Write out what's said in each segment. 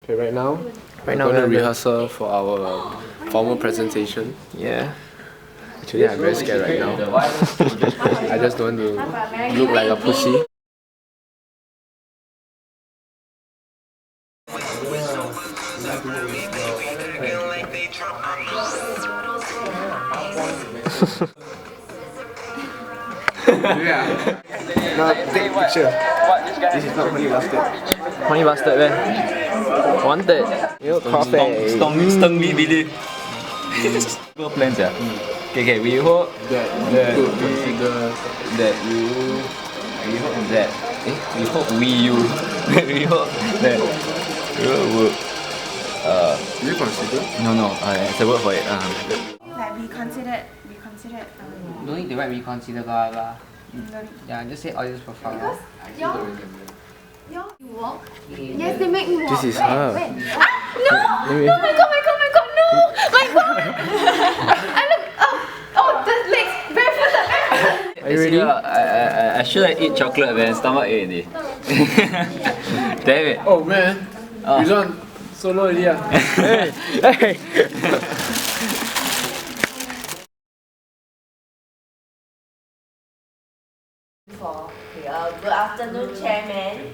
Okay, right now we're going to rehearsal for our formal presentation. Yeah. Actually, I'm very scared right now. I just don't want to look like a pussy. Yeah. Now take picture. This is not honey bastard. Honey bastard, man. Wanted. You coffee. Stung me, Billy. Good plans, yeah. Okay, we hope That you we hope that you will you consider? no, it's a word for it. Like we considered. Don't need to write reconsider blah blah. No need. Yeah, just say audience profile. Because you walk. Yes, they make me walk. This is her. Wait. No! Oh my god, no! My god! I look. Oh, the legs barefooted. Are you ready? I should have eat chocolate, man. Stomach ache. Damn it. Oh man, you done solo already? Hey! Good afternoon, Chairman.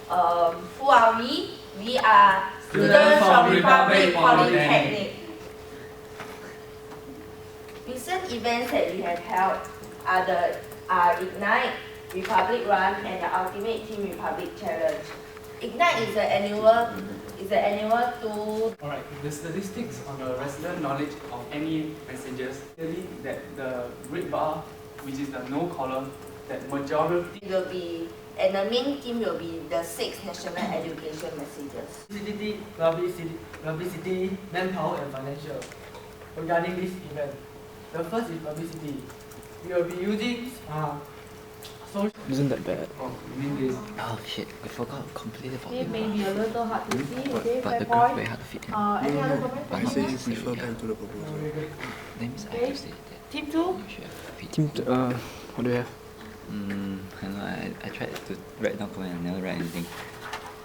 Who are we? We are students from Republic Polytechnic. Recent events that we have held are Ignite, Republic Run, and the Ultimate Team Republic Challenge. Ignite is an annual tool. Alright, the statistics on the resident knowledge of any messages clearly that the red bar, which is the no collar, that majority Will be, and the main theme will be the 6 national education messages. Publicity, manpower and financial. Regarding this event, the first is publicity. We will be using social. Isn't that bad? Oh shit, I forgot completely about It may be a little hard to see. Okay, but fair the graph very point. hard to fit in. Any other comments? I say you prefer back to the proposal. That means I have to say that. Team 2? You should have fit. Team, what do we have? I don't know, I tried to write down comment and never write anything.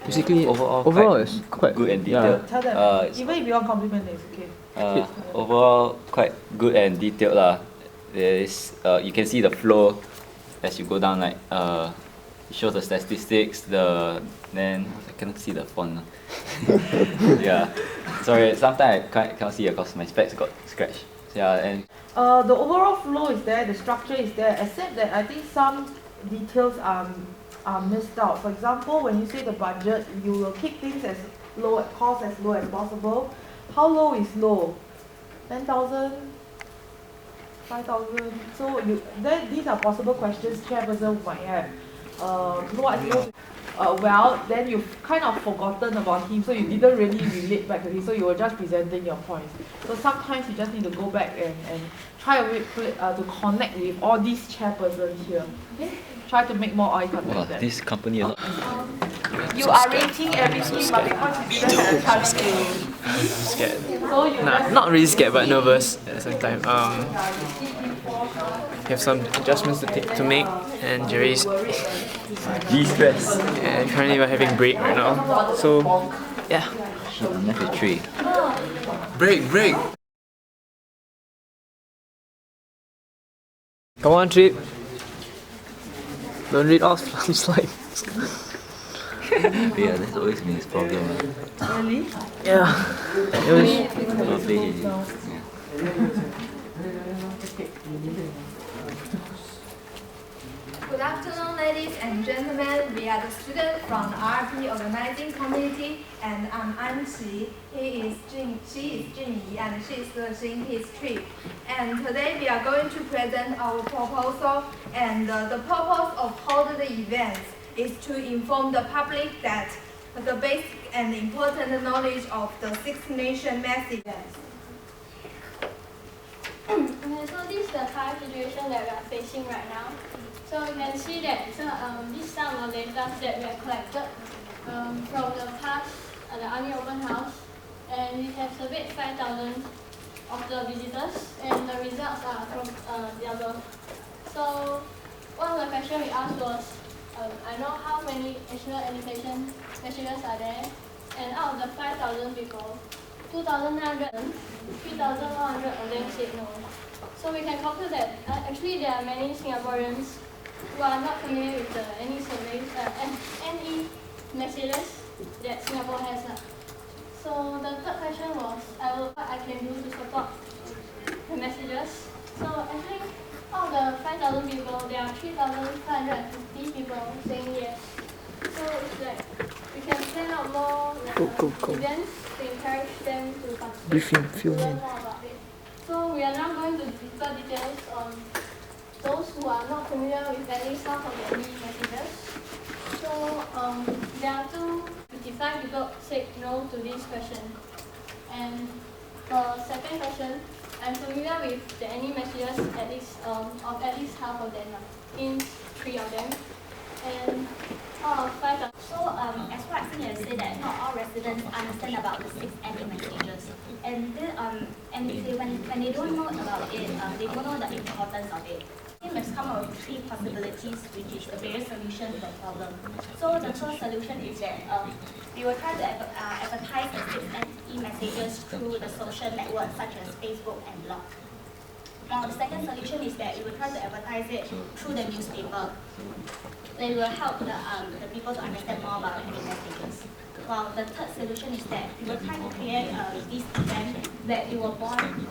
Basically, overall quite it's quite good and yeah. detailed. Tell them. Even if you want compliment, it's okay. Overall quite good and detailed lah. There is you can see the flow as you go down, like it shows the statistics, then I cannot see the font lah. Yeah, sorry, sometimes I cannot see because my specs got scratched. Yeah, and The overall flow is there, the structure is there, except that I think some details are missed out. For example, when you say the budget, you will keep things as low, cost as low as possible. How low is low? 10,000? 5,000? So these are possible questions chairperson might have. What is well, then you've kind of forgotten about him, so you didn't really relate back to him, so you were just presenting your points. So sometimes you just need to go back and try to connect with all these chairpersons here. Okay? Try to make more eye contact with them. this company a lot. You are rating everything, but because you didn't have a chance to. Scared. So you Nah, just not really scared, but nervous at the same time. We have some adjustments to make, and Jerry's De-stress. and currently we're having break right now. So yeah. Shit, I'm left with 3. Break! Come on, Trip. Don't read off slides. Yeah, that's always been his problem. really. Yeah. It was. Totally. Yeah. Good afternoon, ladies and gentlemen. We are the students from the RP organizing committee, and I'm Anqi. She is Junyi, and she is studying history. And today we are going to present our proposal. And the purpose of holding the events is to inform the public that the basic and important knowledge of the Six Nation messages. Okay, so this is the current situation that we are facing right now. So you can see that this is some of the data that we have collected from the past the Army Open House, and we have surveyed 5,000 of the visitors, and the results are from the above. So one of the questions we asked was, I know how many national education messages are there, and out of the 5,000 people, 2,900, 3,100 of them said no. So we can conclude that actually there are many Singaporeans who are not familiar with any surveys, any messages that Singapore has. So the third question was, what I can do to support the messages. So actually, out of the 5,000 people, there are 3,550 people saying yes. So it's like we can plan out more events to encourage them to participate, to learn more about it. So we are now going to deeper details on those who are not familiar with at least half of the messages. So there are 255 people said no to this question. And for second question, I'm familiar with the any messages at least of at least half of them, in 3 of them. And out of 5. So as what I've seen, you say that not all residents understand about the 6 any messages. And when they don't know about it, they don't know the importance of it. The team has come up with 3 possibilities, which is the various solutions to the problem. So the first solution is that we will try to advertise the 6 e-messages through the social networks such as Facebook and blog. Now the second solution is that we will try to advertise it through the newspaper. They will help the people to understand more about the messages. While the third solution is that we will try to create this event that it will bond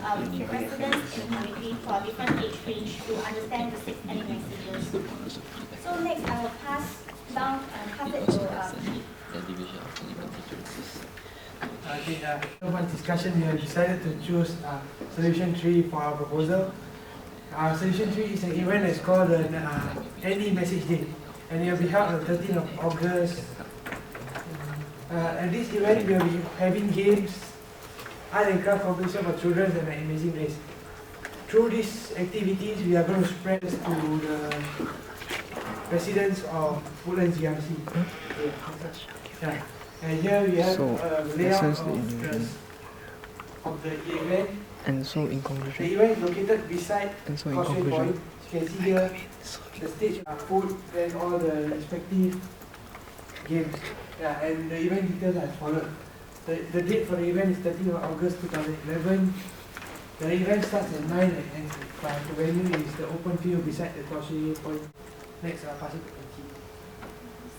residents in the community for different age range to understand the 6 messages. So next I will pass it to Okay, so much discussion, we have decided to choose solution 3 for our proposal. Solution 3 is an event that's called an Any Message Day, and it will be held on the 13th of August. At this event, we will be having games, art and craft competition for children and an amazing race. Through these activities, we are going to spread this to the residents of Woodlands GRC. Yeah. And here we have a layout of the event. And so in conclusion, the event is located beside Causeway Point. You can see here the stage are put and all the respective games. Yeah, and the event details are as followed. The date for the event is 13th of August 2011. The event starts at 9 and the venue is the open field beside the Causeway Point. Next, I'll pass it to T.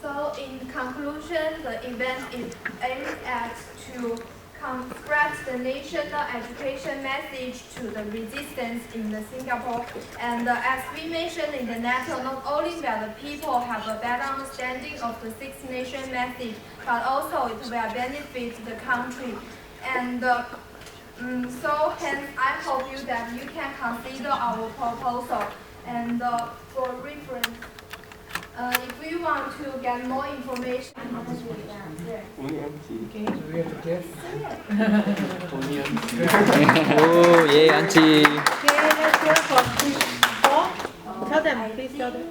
So in conclusion, the event is aimed at to spread the national education message to the resistance in the Singapore. And as we mentioned in the NATO, not only will the people have a better understanding of the Six Nations message, but also it will benefit the country. And so hence I hope you that you can consider our proposal. And for reference, if we want to get more information, Only empty. Okay, so we have to guess. Only empty. oh yeah, auntie. Okay, let's hear from team 4. Tell them, please tell them.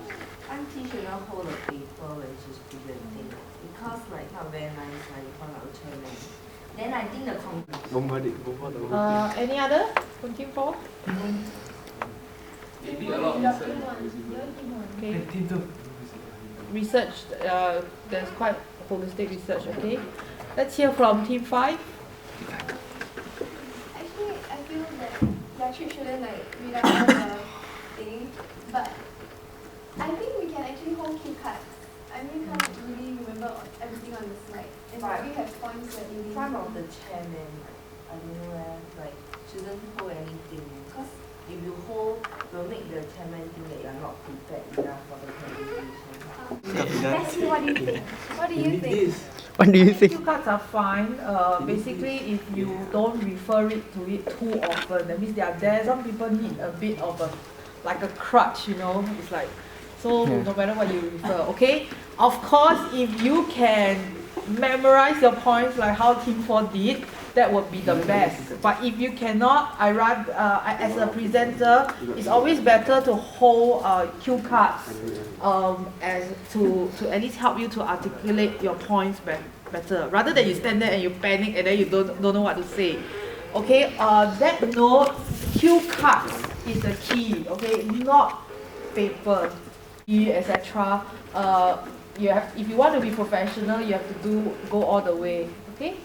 Auntie should not hold a paper when she's presenting because like not very nice like in front of the chairman. Then I think the Any other from team 4? Maybe a lot of research. Okay. Team 2. Research, there's quite holistic research, okay? Let's hear from team 5. Actually, I feel that the trip shouldn't read out all the things, but I think we can actually hold cue cards. I mean, can't really remember everything on the slide, and we have points that you front of the chairman, I don't know like shouldn't hold anything because if you hold, will make the chairman think that you are not prepared enough for the presentation. Let's see what do you think. What do you think? What do you think? Cue cards are fine. Basically, if you don't refer it to it too often, that means they are there. Some people need a bit of a crutch, you know. It's like, so no matter what you refer, okay? Of course, if you can memorize your points like how Team 4 did, that would be the best. But if you cannot, as a presenter, it's always better to hold cue cards as to at least help you to articulate your points better, rather than you stand there and you panic and then you don't know what to say. Okay, that note, cue cards is the key. Okay, not paper, etc. If you want to be professional, you have to go all the way. Okay?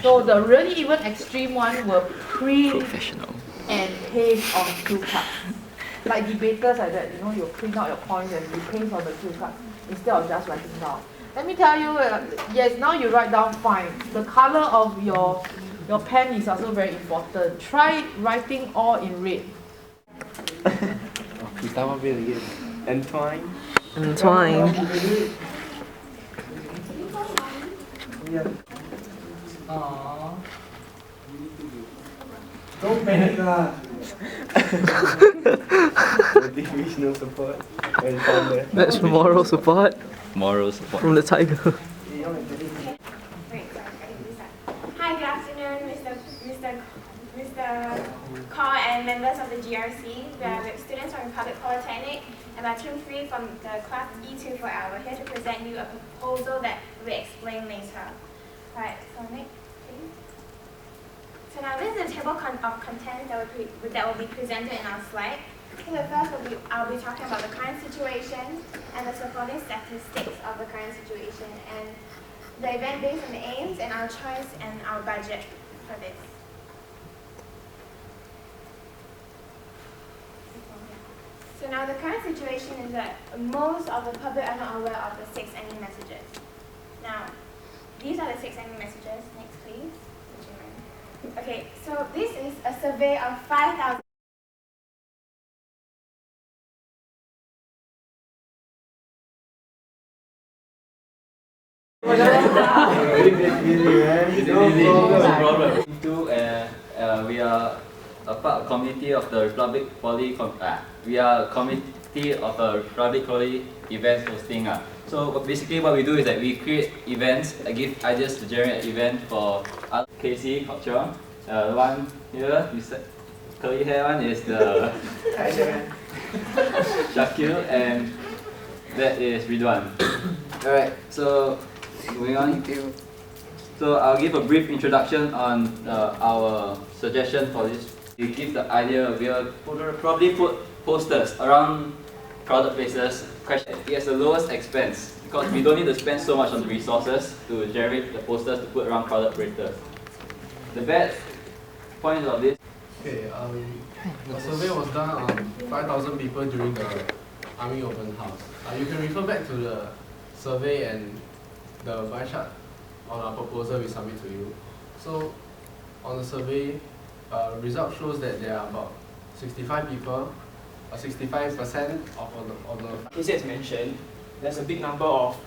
So the really even extreme one will print Professional. and paste on cue cards. Like debaters like that, you know, you print out your points and you paste on the cue card instead of just writing down. Let me tell you, yes, now you write down fine. The color of your pen is also very important. Try writing all in red. We start one bit again. Entwine. Entwine. Aww. Don't panic lah. Motivational support. That's moral support Moral support. from the tiger. Hi, good afternoon, Mr. Kaur and members of the GRC. We are students from Republic Polytechnic and our team 3 from the class E24L. We're here to present you a proposal that we'll explain later. Right, so next, please. So now this is the table of contents that will be presented in our slide. So the first I'll be talking about the current situation and the supporting statistics of the current situation and the event based on the aims and our choice and our budget for this. So now the current situation is that most of the public are not aware of the 6 NE messages. Now, these are the 6 NE messages. Next, please. Okay, so this is a survey of 5,000. We are a part committee of the Republic Poly. We are a committee of the Republic Poly events hosting. So basically, what we do is that we create events, give ideas to generate an event for Casey, Culture. The one here, curly hair one is the Shakil, and that is Ridwan. Alright, so moving on. So I'll give a brief introduction on our suggestion for this. We give the idea, we'll probably put posters around crowded places. It has the lowest expense because we don't need to spend so much on the resources to generate the posters to put around crowded places. The bad point of this. Okay, the survey was done on 5,000 people during the Army Open House. You can refer back to the survey and the bar chart on our proposal we submit to you. So, on the survey, result shows that there are about 65 people, 65% of the. Casey has mentioned, there's a big number of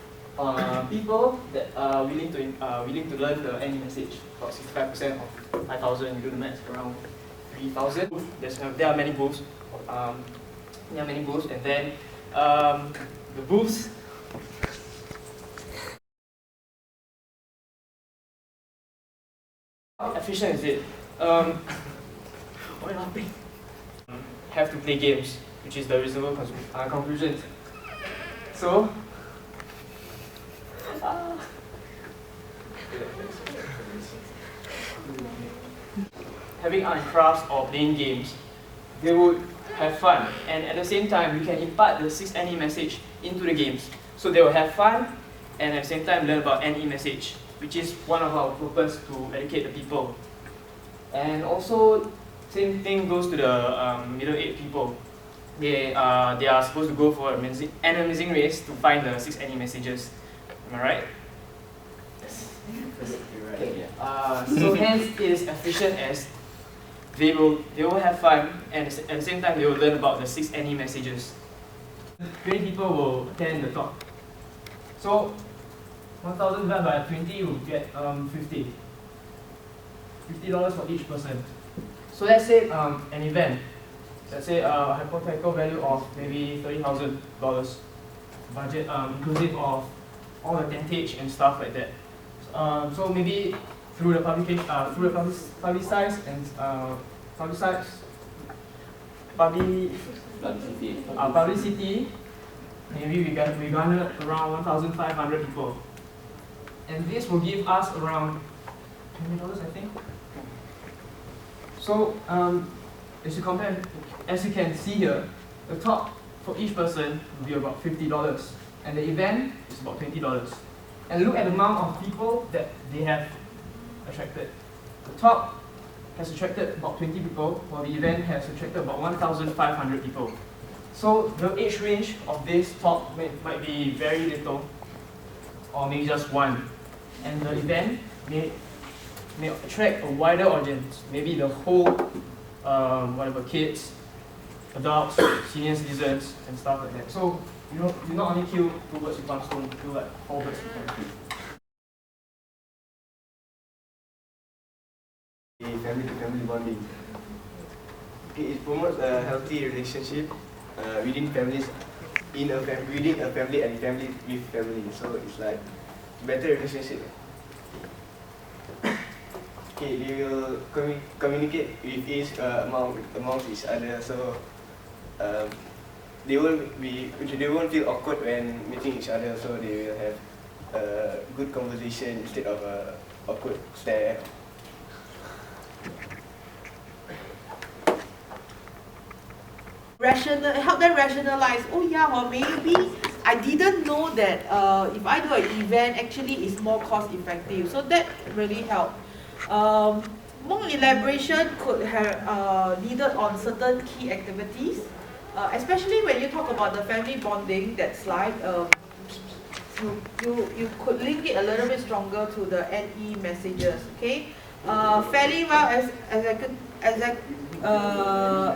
people that are willing to learn the NE message. About 65% of 5,000, you do the maths, around 3,000. There are many booths. And then the booths. How efficient is it? Why laughing? Have to play games, which is the reasonable conclusion. So, having art and crafts or playing games, they would have fun, and at the same time, we can impart the 6 NE message into the games. So they will have fun, and at the same time, learn about NE message, which is one of our purpose to educate the people. And also, same thing goes to the middle-aged people. They are supposed to go for an amazing race to find the 6 NE messages. Am I right? Yes. Okay. So hence, it is efficient as they will have fun, and at the same time, they will learn about the 6 NE messages. 20 people will attend the talk. So 1,000 divided by 20, you will get $50 for each person. So let's say an event, let's say a hypothetical value of maybe $30,000 budget, inclusive of all the tentage and stuff like that. So maybe through the publication, through the publicity, maybe we garner around 1,500 people, and this will give us around $20, I think. So as you can see here, the talk for each person will be about $50, and the event is about $20. And look at the amount of people that they have attracted. The talk has attracted about 20 people, while the event has attracted about 1,500 people. So the age range of this talk might be very little, or maybe just one. And the event may attract a wider audience, maybe the whole, whatever, kids, adults, senior citizens, and stuff like that. So you not only kill two birds with one stone, you kill like 4 birds with one stone. Family to family bonding. Okay, it promotes a healthy relationship within families, within a family and family with family. So it's like better relationship. Okay, they will communicate with amongst each other. So they won't feel awkward when meeting each other. So they will have a good conversation instead of a awkward stare. Help them rationalize. Oh yeah, or maybe I didn't know that if I do an event, actually it's more cost effective. So that really helped. More elaboration could have needed on certain key activities, especially when you talk about the family bonding. That slide, you could link it a little bit stronger to the NE messages. Okay, fairly well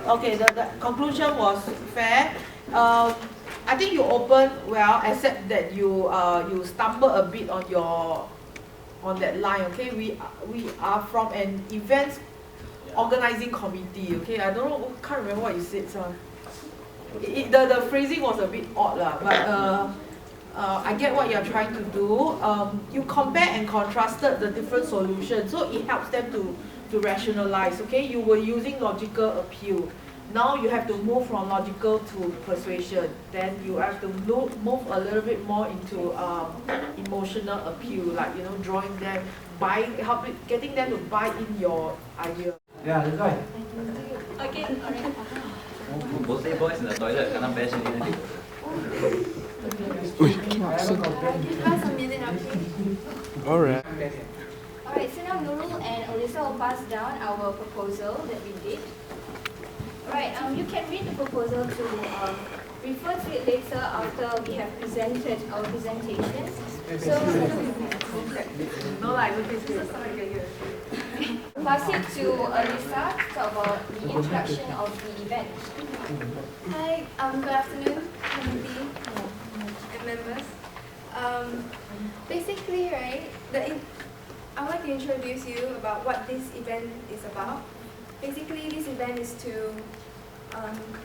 okay, the conclusion was fair. I think you opened well, except that you stumble a bit on that line. Okay, we are from an events organizing committee. Okay, I don't know, can't remember what you said. So the phrasing was a bit odd lah, but I get what you're trying to do. You compare and contrasted the different solutions, so it helps them to rationalize. Okay, you were using logical appeal. Now you have to move from logical to persuasion. Then you have to move a little bit more into emotional appeal, like drawing them, getting them to buy in your idea. Yeah, that's right. Okay, alright. Both boys in the toilet kena bash ni. Give us a minute, okay? Alright. Alright, so now Nurul and Alyssa will pass down our proposal that we did. Alright, you can read the proposal to refer to it later after we have presented our presentations. So, no, I don't think so. Pass it to Alyssa to talk about the introduction of the event. Hi, good afternoon, community and members. Basically, right, I want to introduce you about what this event is about. Basically, this event is to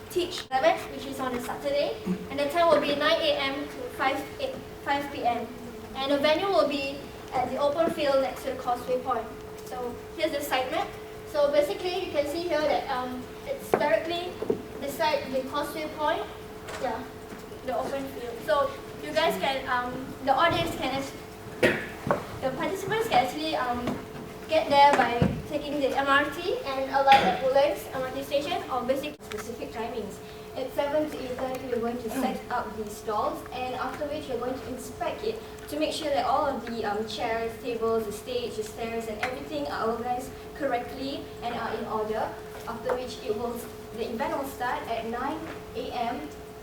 teach 11, which is on a Saturday, and the time will be 9 a.m. to 5 p.m. And the venue will be at the open field next to the Causeway Point. So here's the site map. So basically, you can see here that it's directly beside the Causeway Point. Yeah, the open field. So you guys can, the audience can, the participants can actually get there by taking the MRT and alight at Woodlands MRT station, or specific timings. At 7 to 8:30, we're going to set up the stalls, and after which we're going to inspect it to make sure that all of the chairs, tables, the stage, the stairs, and everything are organized correctly and are in order. After which the event will start at 9 a.m.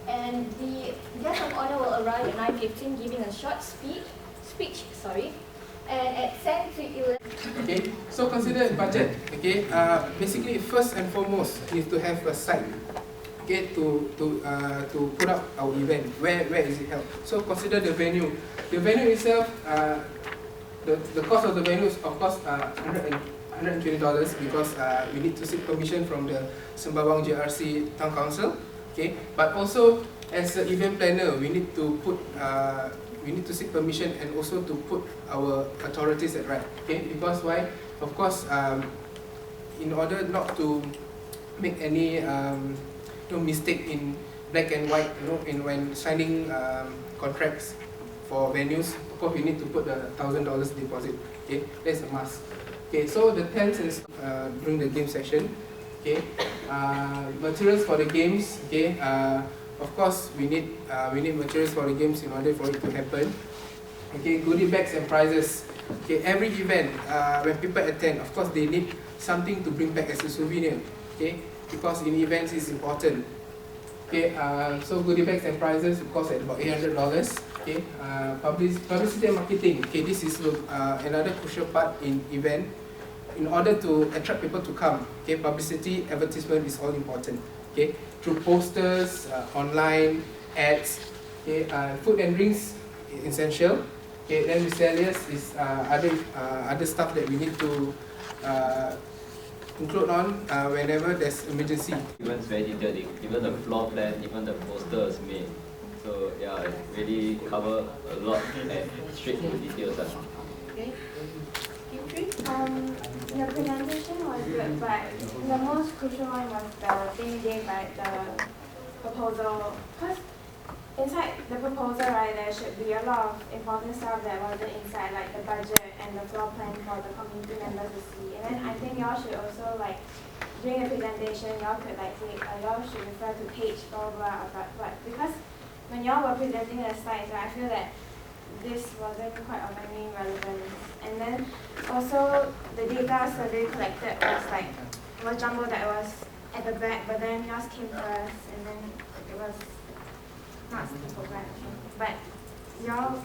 and the guest of honor will arrive at 9:15, giving a short speech. And at 10 to 11. Okay, so consider budget. Okay, basically first and foremost is to have a site. Okay, to put up our event. Where is it held? So consider the venue. The venue itself, the cost of the venue is of course $120 because we need to seek permission from the Sembawang JRC Town Council. Okay, but also as an event planner, we need to seek permission and also to put our authorities at right. Okay, because why? Of course, in order not to make any mistake in black and white, when signing contracts for venues, of course we need to put the $1,000 deposit. Okay, that's a must. Okay, so the tents is during the game session. Okay, materials for the games. Okay, of course we need materials for the games in order for it to happen. Okay, goodie bags and prizes. Okay, every event, when people attend, of course they need something to bring back as a souvenir. Okay, because in events it's important. Okay, so goodie bags and prizes will cost at about $800. Okay, publicity and marketing. Okay, this is another crucial part in event. In order to attract people to come, okay, publicity, advertisement is all important. Okay, through posters, online ads. Okay, food and drinks is essential. Okay, then miscellaneous is other stuff that we need to include on whenever there's emergency. Events very detailed, even the floor plan, even the poster is made. So yeah, it really cover a lot and straight to the details. Okay. Your presentation was good, but the most crucial one was the thing you gave, like the proposal. Because inside the proposal, right, there should be a lot of important stuff that wasn't inside, like the budget and the floor plan for the community members to see. And then I think y'all should also, like, during the presentation, y'all could like say, y'all should refer to page blah blah blah, but because when y'all were presenting the slides, I feel that this wasn't quite of any relevance. And then also the data survey collected was jumbled that was at the back, but then yours came first, and then it was not simplified. But y'all,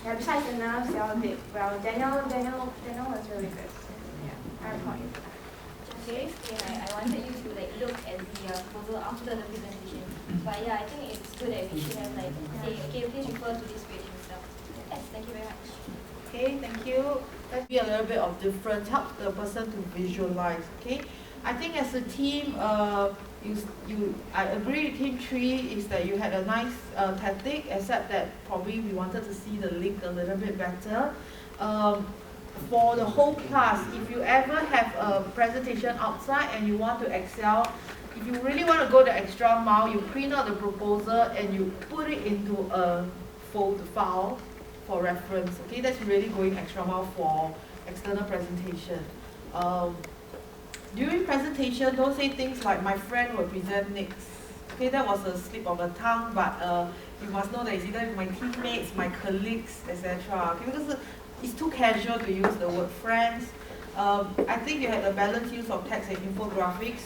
yeah, besides the nerves, y'all did well. Daniel was really good. Yeah, I applaud you for that. Okay, I wanted you to like look at the proposal after the presentation. But yeah, I think it's good that we should have like say, okay, please refer to this page and stuff. Yes, thank you very much. Okay, thank you. Let's be a little bit of difference. Help the person to visualize. Okay, I think as a team, I agree with team 3 is that you had a nice tactic, except that probably we wanted to see the link a little bit better. For the whole class, if you ever have a presentation outside and you want to excel, if you really want to go the extra mile, you print out the proposal and you put it into a file for reference. Okay, that's really going extra mile for external presentation. During presentation, don't say things like "my friend will present next." Okay, that was a slip of the tongue, but you must know that it's either my teammates, my colleagues, etc. Okay, because it's too casual to use the word friends. I think you had a balanced use of text and infographics.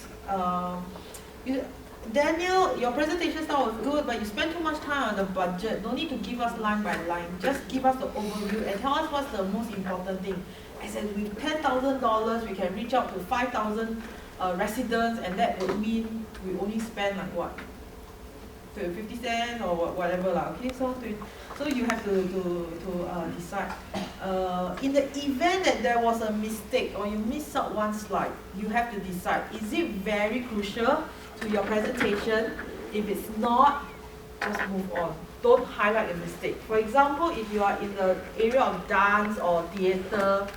Daniel, your presentation style was good, but you spent too much time on the budget. No need to give us line by line. Just give us the overview and tell us what's the most important thing. I said with $10,000, we can reach out to 5,000 residents, and that would mean we only spend like what? 50 cents or whatever lah. Okay, so you have to decide. In the event that there was a mistake or you missed out one slide, you have to decide, is it very crucial to your presentation? If it's not, just move on. Don't highlight the mistake. For example, if you are in the area of dance or theatre,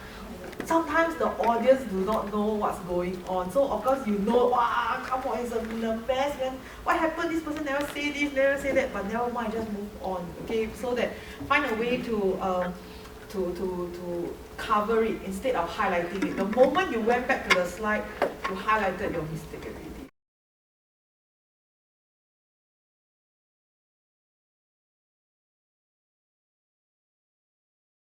sometimes the audience do not know what's going on. So of course you know, wow, come on, it's a mess, man. What happened? This person never say this, never say that, but never mind, just move on. Okay, so that find a way to cover it instead of highlighting it. The moment you went back to the slide, you highlighted your mistake again.